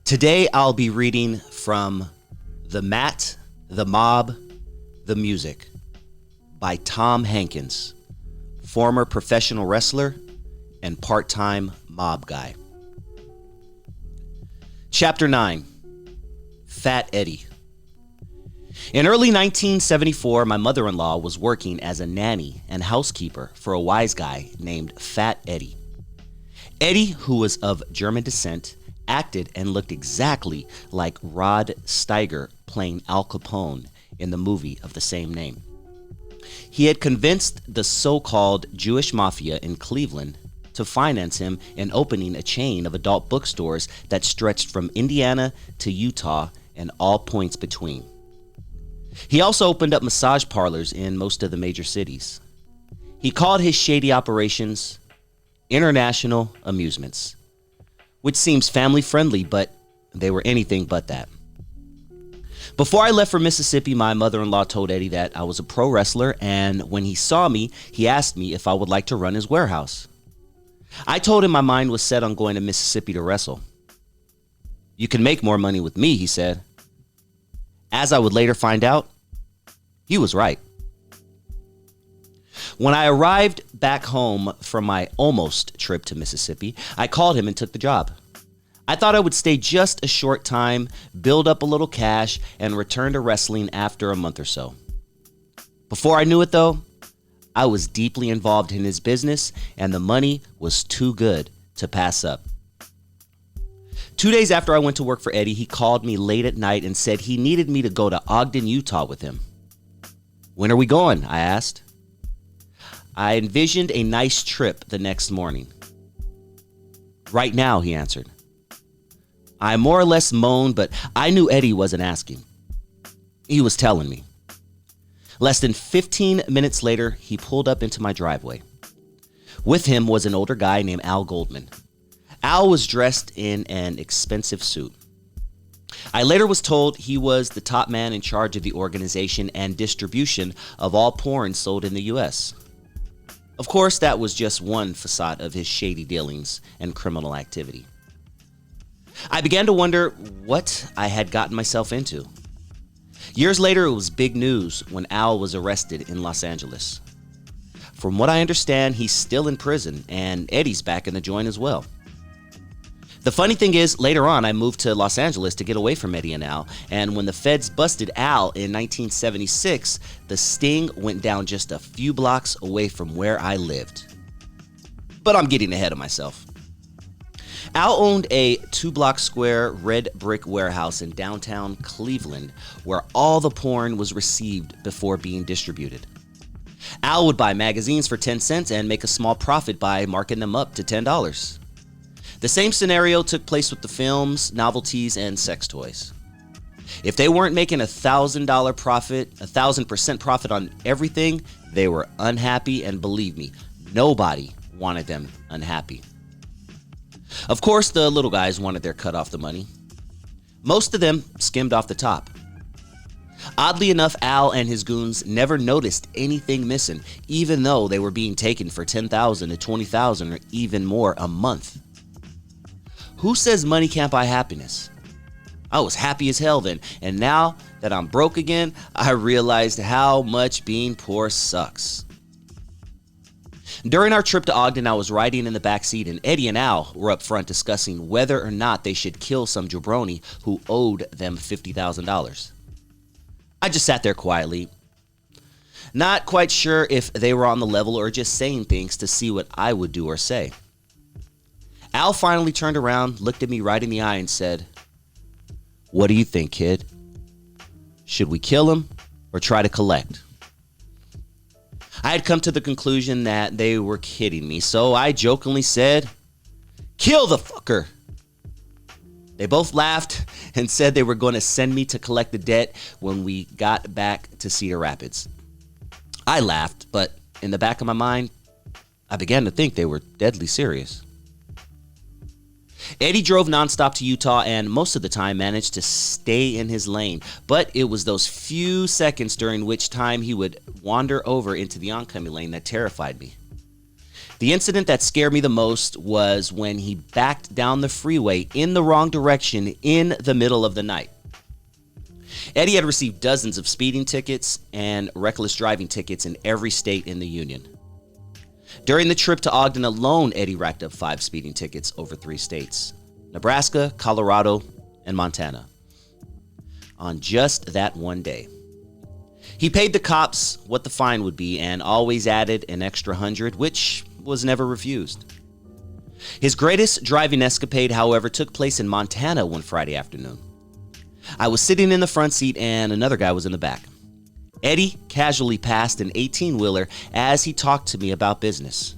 Today I'll be reading from The Mat, the Mob, the Music by Tom Hankins, former professional wrestler and part-time mob guy. Chapter 9, Fat Eddie. In early 1974, my mother-in-law was working as a nanny and housekeeper for a wise guy named Fat Eddie. Eddie, who was of German descent, acted and looked exactly like Rod Steiger playing Al Capone in the movie of the same name. He had convinced the so-called Jewish Mafia in Cleveland to finance him in opening a chain of adult bookstores that stretched from Indiana to Utah and all points between. He also opened up massage parlors in most of the major cities. He called his shady operations International Amusements, which seems family-friendly, but they were anything but that. Before I left for Mississippi, my mother-in-law told Eddie that I was a pro wrestler, and when he saw me, he asked me if I would like to run his warehouse. I told him my mind was set on going to Mississippi to wrestle. "You can make more money with me," he said. As I would later find out, he was right. When I arrived back home from my almost trip to Mississippi, I called him and took the job. I thought I would stay just a short time, build up a little cash, and return to wrestling after a month or so. Before I knew it, though, I was deeply involved in his business, and the money was too good to pass up. 2 days after I went to work for Eddie, he called me late at night and said he needed me to go to Ogden, Utah with him. "When are we going?" I asked. I envisioned a nice trip the next morning. "Right now," he answered. I more or less moaned, but I knew Eddie wasn't asking. He was telling me. Less than 15 minutes later, he pulled up into my driveway. With him was an older guy named Al Goldman. Al was dressed in an expensive suit. I later was told he was the top man in charge of the organization and distribution of all porn sold in the U.S. Of course, that was just one facade of his shady dealings and criminal activity. I began to wonder what I had gotten myself into. Years later, it was big news when Al was arrested in Los Angeles. From what I understand, he's still in prison, and Eddie's back in the joint as well. The funny thing is, later on, I moved to Los Angeles to get away from Eddie and Al, and when the feds busted Al in 1976, the sting went down just a few blocks away from where I lived. But I'm getting ahead of myself. Al owned a 2-block square red brick warehouse in downtown Cleveland where all the porn was received before being distributed. Al would buy magazines for 10 cents and make a small profit by marking them up to $10. The same scenario took place with the films, novelties, and sex toys. If they weren't making $1,000 profit, 1,000% profit on everything, they were unhappy, and believe me, nobody wanted them unhappy. Of course, the little guys wanted their cut off the money. Most of them skimmed off the top. Oddly enough, Al and his goons never noticed anything missing, even though they were being taken for $10,000 to $20,000 or even more a month. Who says money can't buy happiness? I was happy as hell then, and now that I'm broke again, I realized how much being poor sucks. During our trip to Ogden, I was riding in the back seat, and Eddie and Al were up front discussing whether or not they should kill some jabroni who owed them $50,000. I just sat there quietly, not quite sure if they were on the level or just saying things to see what I would do or say. Al finally turned around, looked at me right in the eye, and said, "What do you think, kid? Should we kill him or try to collect?" I had come to the conclusion that they were kidding me, so I jokingly said, "Kill the fucker." They both laughed and said they were going to send me to collect the debt when we got back to Cedar Rapids. I laughed, but in the back of my mind, I began to think they were deadly serious. Eddie drove nonstop to Utah and most of the time managed to stay in his lane, but it was those few seconds during which time he would wander over into the oncoming lane that terrified me. The incident that scared me the most was when he backed down the freeway in the wrong direction in the middle of the night. Eddie had received dozens of speeding tickets and reckless driving tickets in every state in the union. During the trip to Ogden alone, Eddie racked up 5 speeding tickets over 3 states: Nebraska, Colorado, and Montana, on just that one day. He paid the cops what the fine would be and always added an extra 100, which was never refused. His greatest driving escapade, however, took place in Montana one Friday afternoon. I was sitting in the front seat and another guy was in the back. Eddie casually passed an 18-wheeler as he talked to me about business.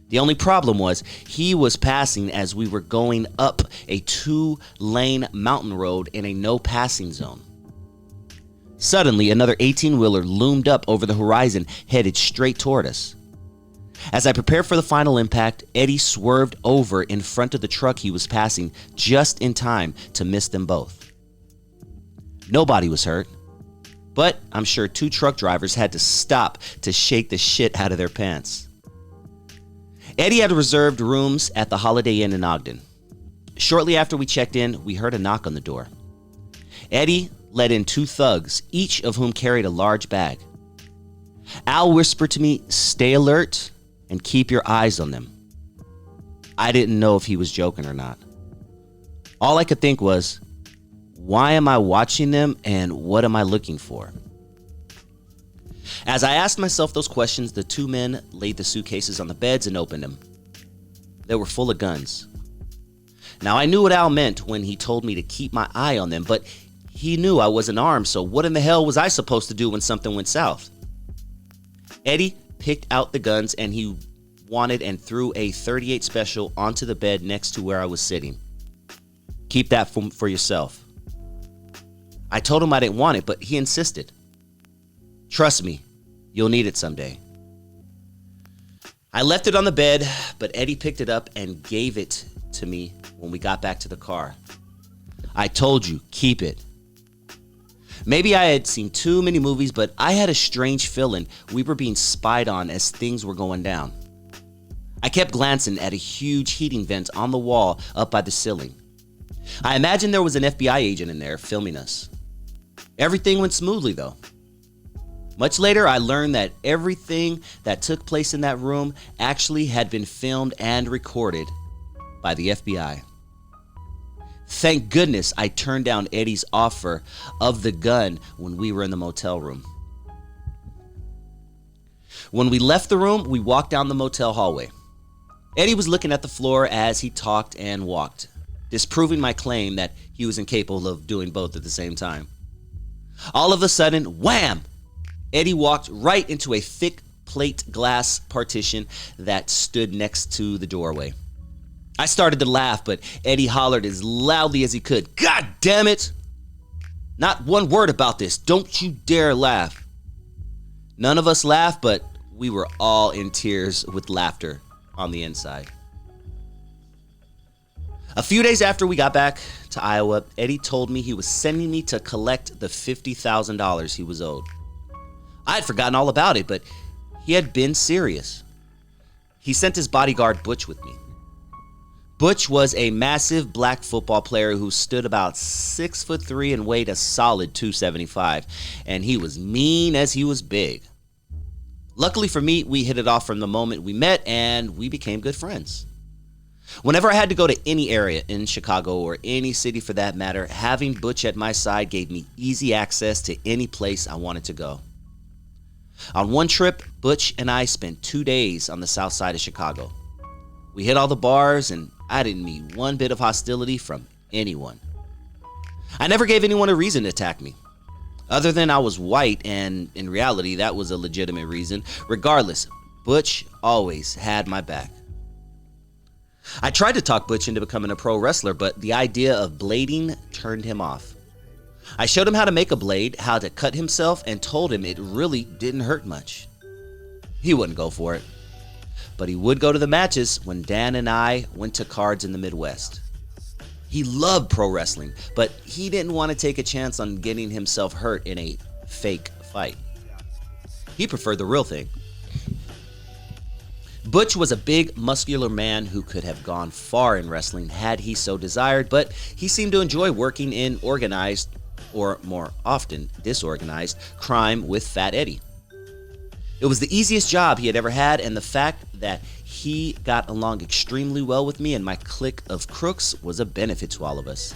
The only problem was he was passing as we were going up a 2-lane mountain road in a no-passing zone. Suddenly, another 18-wheeler loomed up over the horizon, headed straight toward us. As I prepared for the final impact, Eddie swerved over in front of the truck he was passing just in time to miss them both. Nobody was hurt, but I'm sure 2 truck drivers had to stop to shake the shit out of their pants. Eddie had reserved rooms at the Holiday Inn in Ogden. Shortly after we checked in, we heard a knock on the door. Eddie let in 2 thugs, each of whom carried a large bag. Al whispered to me, "Stay alert and keep your eyes on them." I didn't know if he was joking or not. All I could think was, why am I watching them and what am I looking for? As I asked myself those questions, the 2 men laid the suitcases on the beds and opened them. They were full of guns. Now, I knew what Al meant when he told me to keep my eye on them, but he knew I wasn't armed, so what in the hell was I supposed to do when something went south? Eddie picked out the guns and he wanted and threw a .38 special onto the bed next to where I was sitting. "Keep that for yourself." I told him I didn't want it, but he insisted. "Trust me, you'll need it someday." I left it on the bed, but Eddie picked it up and gave it to me when we got back to the car. "I told you, keep it." Maybe I had seen too many movies, but I had a strange feeling we were being spied on as things were going down. I kept glancing at a huge heating vent on the wall up by the ceiling. I imagined there was an FBI agent in there filming us. Everything went smoothly, though. Much later, I learned that everything that took place in that room actually had been filmed and recorded by the FBI. Thank goodness I turned down Eddie's offer of the gun when we were in the motel room. When we left the room, we walked down the motel hallway. Eddie was looking at the floor as he talked and walked, disproving my claim that he was incapable of doing both at the same time. All of a sudden, wham! Eddie walked right into a thick plate glass partition that stood next to the doorway. I started to laugh, but Eddie hollered as loudly as he could, "God damn it! Not one word about this. Don't you dare laugh." None of us laughed, but we were all in tears with laughter on the inside. A few days after we got back to Iowa, Eddie told me he was sending me to collect the $50,000 he was owed. I had forgotten all about it, but he had been serious. He sent his bodyguard Butch with me. Butch was a massive black football player who stood about 6'3" and weighed a solid 275, and he was mean as he was big. Luckily for me, we hit it off from the moment we met, and we became good friends. Whenever I had to go to any area in Chicago or any city for that matter, having Butch at my side gave me easy access to any place I wanted to go. On one trip, Butch and I spent 2 days on the south side of Chicago. We hit all the bars, and I didn't meet one bit of hostility from anyone. I never gave anyone a reason to attack me, other than I was white, and in reality, that was a legitimate reason. Regardless, Butch always had my back. I tried to talk Butch into becoming a pro wrestler, but the idea of blading turned him off. I showed him how to make a blade, how to cut himself, and told him it really didn't hurt much. He wouldn't go for it, but he would go to the matches when Dan and I went to cards in the Midwest. He loved pro wrestling, but he didn't want to take a chance on getting himself hurt in a fake fight. He preferred the real thing. Butch was a big, muscular man who could have gone far in wrestling had he so desired, but he seemed to enjoy working in organized, or more often disorganized, crime with Fat Eddie. It was the easiest job he had ever had, and the fact that he got along extremely well with me and my clique of crooks was a benefit to all of us.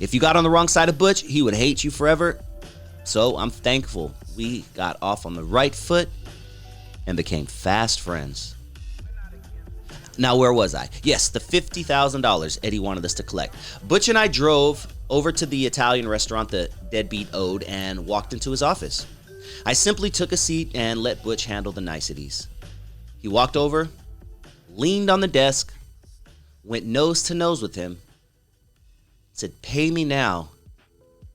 If you got on the wrong side of Butch, he would hate you forever, so I'm thankful we got off on the right foot and became fast friends. Now, where was I? Yes, the $50,000 Eddie wanted us to collect. Butch and I drove over to the Italian restaurant the deadbeat owed and walked into his office. I simply took a seat and let Butch handle the niceties. He walked over, leaned on the desk, went nose to nose with him, said, "Pay me now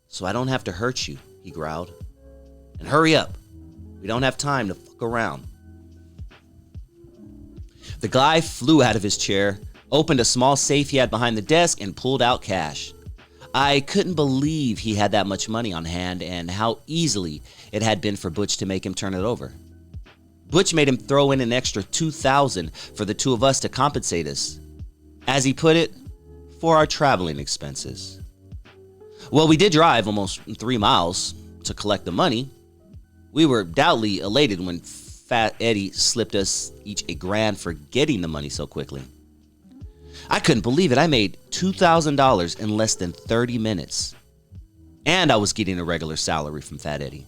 so I don't have to hurt you," he growled. "And hurry up. We don't have time to fuck around." The guy flew out of his chair, opened a small safe he had behind the desk, and pulled out cash. I couldn't believe he had that much money on hand and how easily it had been for Butch to make him turn it over. Butch made him throw in an extra $2,000 for the two of us to compensate us. As he put it, for our traveling expenses. Well, we did drive almost 3 miles to collect the money. We were doubly elated when Fat Eddie slipped us each $1,000 for getting the money so quickly. I couldn't believe it. I made $2,000 in less than 30 minutes. And I was getting a regular salary from Fat Eddie.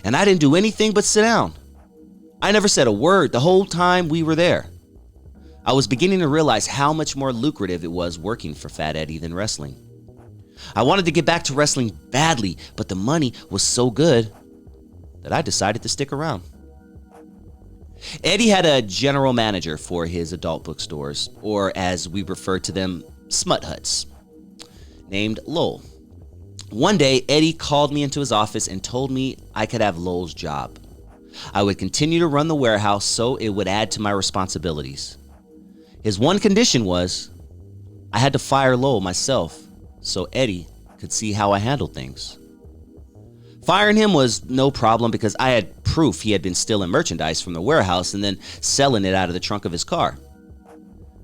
And I didn't do anything but sit down. I never said a word the whole time we were there. I was beginning to realize how much more lucrative it was working for Fat Eddie than wrestling. I wanted to get back to wrestling badly, but the money was so good that I decided to stick around. Eddie had a general manager for his adult bookstores, or as we referred to them, smut huts, named Lowell. One day, Eddie called me into his office and told me I could have Lowell's job. I would continue to run the warehouse so it would add to my responsibilities. His one condition was I had to fire Lowell myself so Eddie could see how I handled things. Firing him was no problem because I had proof he had been stealing merchandise from the warehouse and then selling it out of the trunk of his car.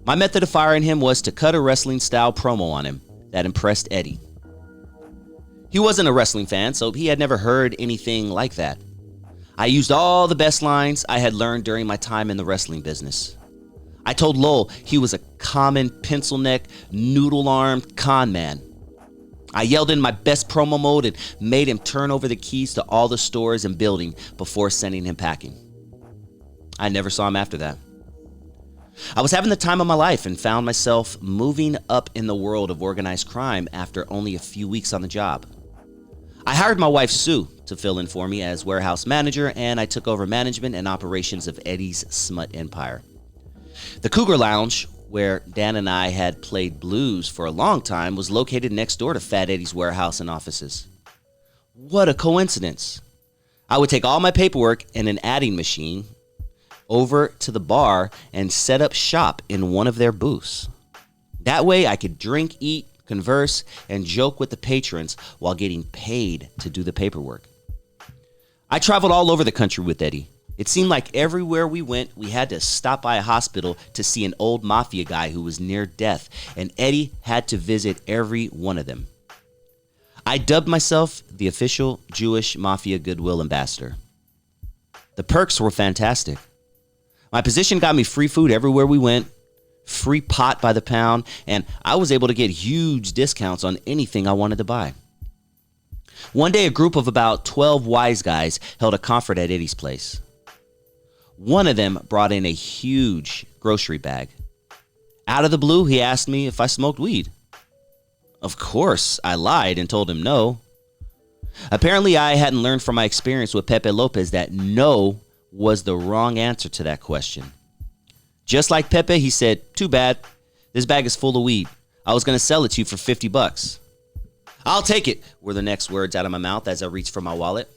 My method of firing him was to cut a wrestling-style promo on him that impressed Eddie. He wasn't a wrestling fan, so he had never heard anything like that. I used all the best lines I had learned during my time in the wrestling business. I told Lowell he was a common pencil-neck, noodle-armed con man. I yelled in my best promo mode and made him turn over the keys to all the stores and building before sending him packing. I never saw him after that. I was having the time of my life and found myself moving up in the world of organized crime after only a few weeks on the job. I hired my wife Sue to fill in for me as warehouse manager, and I took over management and operations of Eddie's smut empire. The Cougar Lounge, where Dan and I had played blues for a long time, was located next door to Fat Eddie's warehouse and offices. What a coincidence. I would take all my paperwork and an adding machine over to the bar and set up shop in one of their booths. That way I could drink, eat, converse, and joke with the patrons while getting paid to do the paperwork. I traveled all over the country with Eddie. It seemed like everywhere we went, we had to stop by a hospital to see an old MAFIA guy who was near death, and Eddie had to visit every one of them. I dubbed myself the official Jewish Mafia Goodwill Ambassador. The perks were fantastic. My position got me free food everywhere we went, free pot by the pound, and I was able to get huge discounts on anything I wanted to buy. One day, a group of about 12 wise guys held a conference at Eddie's place. One of them brought in a huge grocery bag. Out of the blue, he asked me if I smoked weed. Of course, I lied and told him no. Apparently, I hadn't learned from my experience with Pepe Lopez that no was the wrong answer to that question. Just like Pepe, he said, "Too bad. This bag is full of weed. I was going to sell it to you for $50. "I'll take it," were the next words out of my mouth as I reached for my wallet.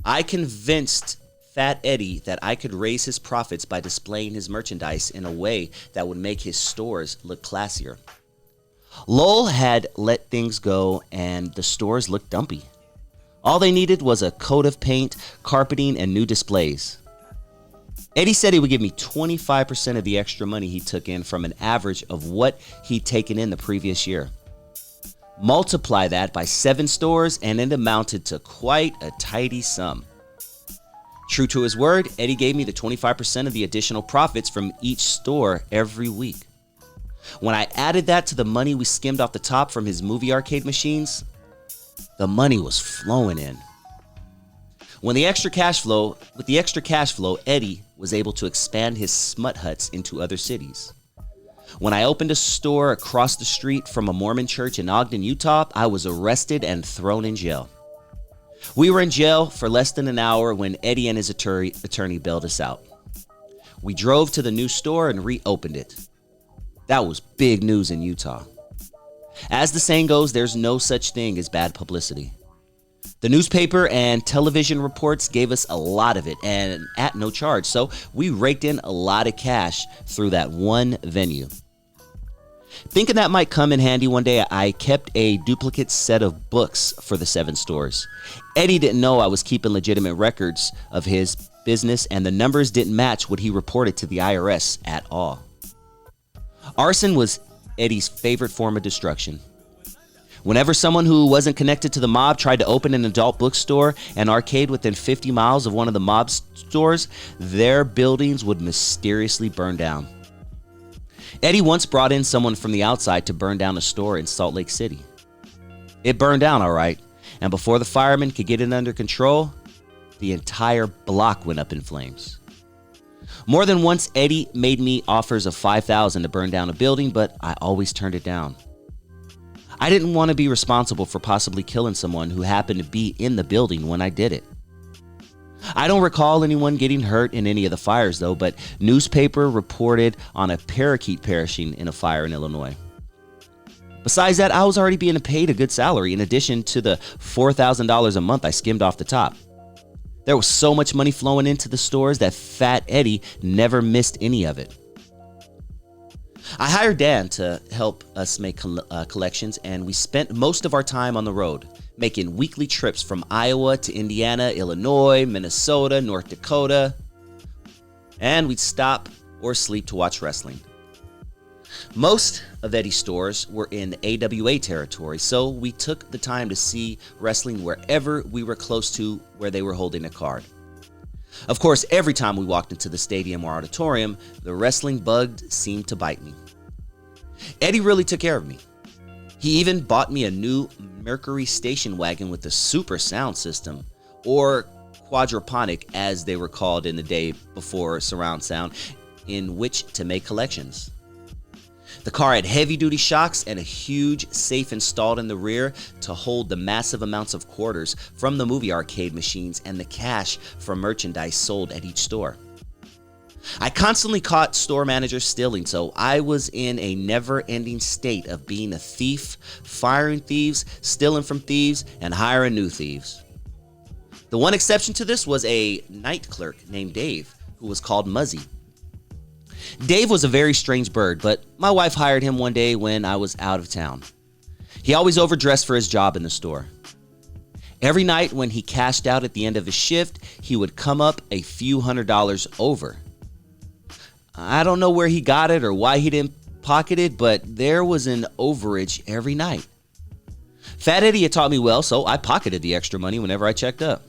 I convinced Fat Eddie that I could raise his profits by displaying his merchandise in a way that would make his stores look classier. Lowell had let things go and the stores looked dumpy. All they needed was a coat of paint, carpeting, and new displays. Eddie said he would give me 25% of the extra money he took in from an average of what he'd taken in the previous year. Multiply that by 7 stores and it amounted to quite a tidy sum. True to his word, Eddie gave me the 25% of the additional profits from each store every week. When I added that to the money we skimmed off the top from his movie arcade machines, the money was flowing in. With the extra cash flow, Eddie was able to expand his smut huts into other cities. When I opened a store across the street from a Mormon church in Ogden, Utah, I was arrested and thrown in jail. We were in jail for less than an hour when Eddie and his attorney bailed us out. We drove to the new store and reopened it. That was big news in Utah. As the saying goes, there's no such thing as bad publicity. The newspaper and television reports gave us a lot of it and at no charge, so we raked in a lot of cash through that one venue. Thinking that might come in handy one day, I kept a duplicate set of books for the 7 stores. Eddie didn't know I was keeping legitimate records of his business, and the numbers didn't match what he reported to the IRS at all. Arson was Eddie's favorite form of destruction. Whenever someone who wasn't connected to the mob tried to open an adult bookstore and arcade within 50 miles of one of the mob stores, their buildings would mysteriously burn down. Eddie once brought in someone from the outside to burn down a store in Salt Lake City. It burned down all right, and before the firemen could get it under control, the entire block went up in flames. More than once, Eddie made me offers of $5,000 to burn down a building, but I always turned it down. I didn't want to be responsible for possibly killing someone who happened to be in the building when I did it. I don't recall anyone getting hurt in any of the fires though, but newspaper reported on a parakeet perishing in a fire in Illinois. Besides that, I was already being paid a good salary in addition to the $4,000 a month I skimmed off the top. There was so much money flowing into the stores that Fat Eddie never missed any of it. I hired Dan to help us make collections, and we spent most of our time on the road, making weekly trips from Iowa to Indiana, Illinois, Minnesota, North Dakota, and we'd stop or sleep to watch wrestling. Most of Eddie's stores were in AWA territory, so we took the time to see wrestling wherever we were close to where they were holding a card. Of course, every time we walked into the stadium or auditorium, the wrestling bug seemed to bite me. Eddie really took care of me. He even bought me a new Mercury station wagon with a super sound system, or quadroponic as they were called in the day before surround sound, in which to make collections. The car had heavy-duty shocks and a huge safe installed in the rear to hold the massive amounts of quarters from the movie arcade machines and the cash from merchandise sold at each store. I constantly caught store managers stealing, so I was in a never-ending state of being a thief, firing thieves, stealing from thieves, and hiring new thieves. The one exception to this was a night clerk named Dave, who was called Muzzy. Dave was a very strange bird, but my wife hired him one day when I was out of town. He always overdressed for his job in the store. Every night when he cashed out at the end of his shift, he would come up a few $100s over. I don't know where he got it or why he didn't pocket it, but there was an overage every night. Fat Eddie had taught me well, so I pocketed the extra money whenever I checked up.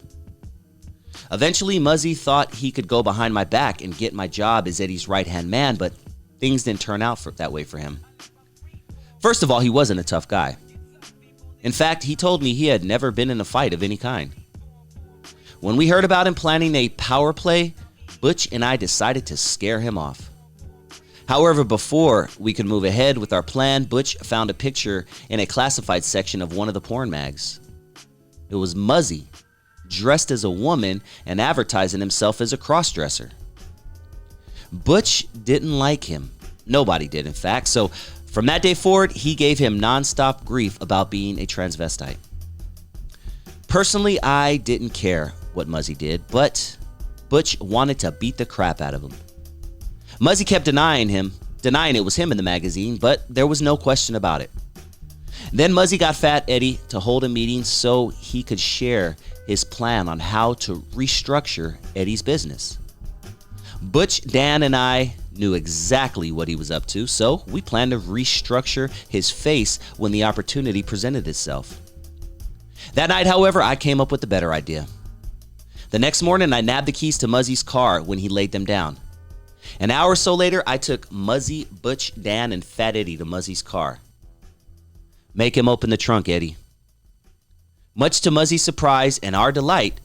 Eventually, Muzzy thought he could go behind my back and get my job as Eddie's right-hand man, but things didn't turn out that way for him. First of all, he wasn't a tough guy. In fact, he told me he had never been in a fight of any kind. When we heard about him planning a power play, Butch and I decided to scare him off. However, before we could move ahead with our plan, Butch found a picture in a classified section of one of the porn mags. It was Muzzy, dressed as a woman and advertising himself as a crossdresser. Butch didn't like him. Nobody did, in fact, so from that day forward, he gave him nonstop grief about being a transvestite. Personally, I didn't care what Muzzy did, but Butch wanted to beat the crap out of him. Muzzy kept denying it was him in the magazine, but there was no question about it. Then Muzzy got Fat Eddie to hold a meeting so he could share his plan on how to restructure Eddie's business. Butch, Dan, and I knew exactly what he was up to, so we planned to restructure his face when the opportunity presented itself. That night, however, I came up with a better idea. The next morning, I nabbed the keys to Muzzy's car when he laid them down. An hour or so later, I took Muzzy, Butch, Dan, and Fat Eddie to Muzzy's car. "Make him open the trunk, Eddie." Much to Muzzy's surprise and our delight,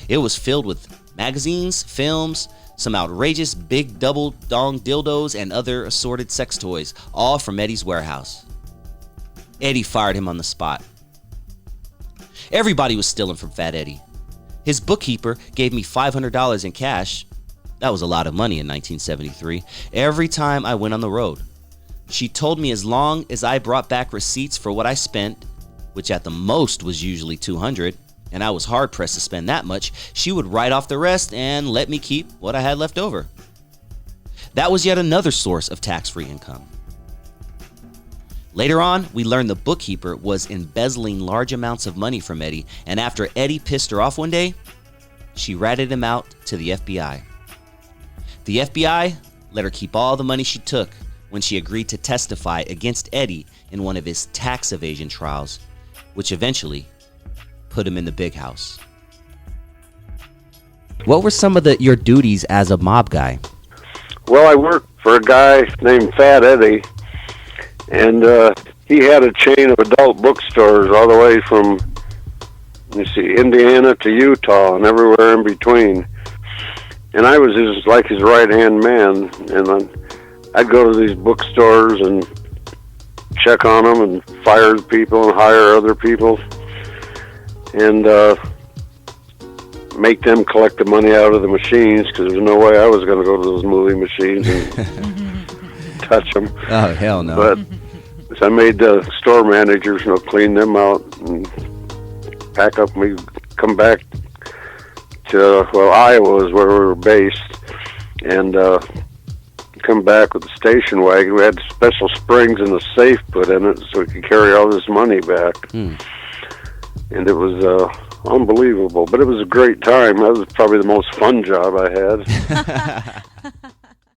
it was filled with magazines, films, some outrageous big double dong dildos, and other assorted sex toys, all from Eddie's warehouse. Eddie fired him on the spot. Everybody was stealing from Fat Eddie. His bookkeeper gave me $500 in cash. That was a lot of money in 1973. Every time I went on the road. She told me as long as I brought back receipts for what I spent, which at the most was usually $200, and I was hard-pressed to spend that much, she would write off the rest and let me keep what I had left over. That was yet another source of tax-free income. Later on, we learned the bookkeeper was embezzling large amounts of money from Eddie, and after Eddie pissed her off one day, she ratted him out to the FBI. The FBI let her keep all the money she took when she agreed to testify against Eddie in one of his tax evasion trials, which eventually put him in the big house. What were some of your duties as a mob guy? Well, I worked for a guy named Fat Eddie, and he had a chain of adult bookstores all the way from, Indiana to Utah and everywhere in between. And I was his right-hand man, and I'd go to these bookstores and check on them and fire people and hire other people and make them collect the money out of the machines, because there's no way I was going to go to those movie machines and touch them. Oh, hell no. But so I made the store managers, clean them out and pack up. We come back to, Iowa is where we were based, and come back with the station wagon. We had special springs in the safe put in it so we could carry all this money back. And it was unbelievable, but it was a great time. That was probably the most fun job I had.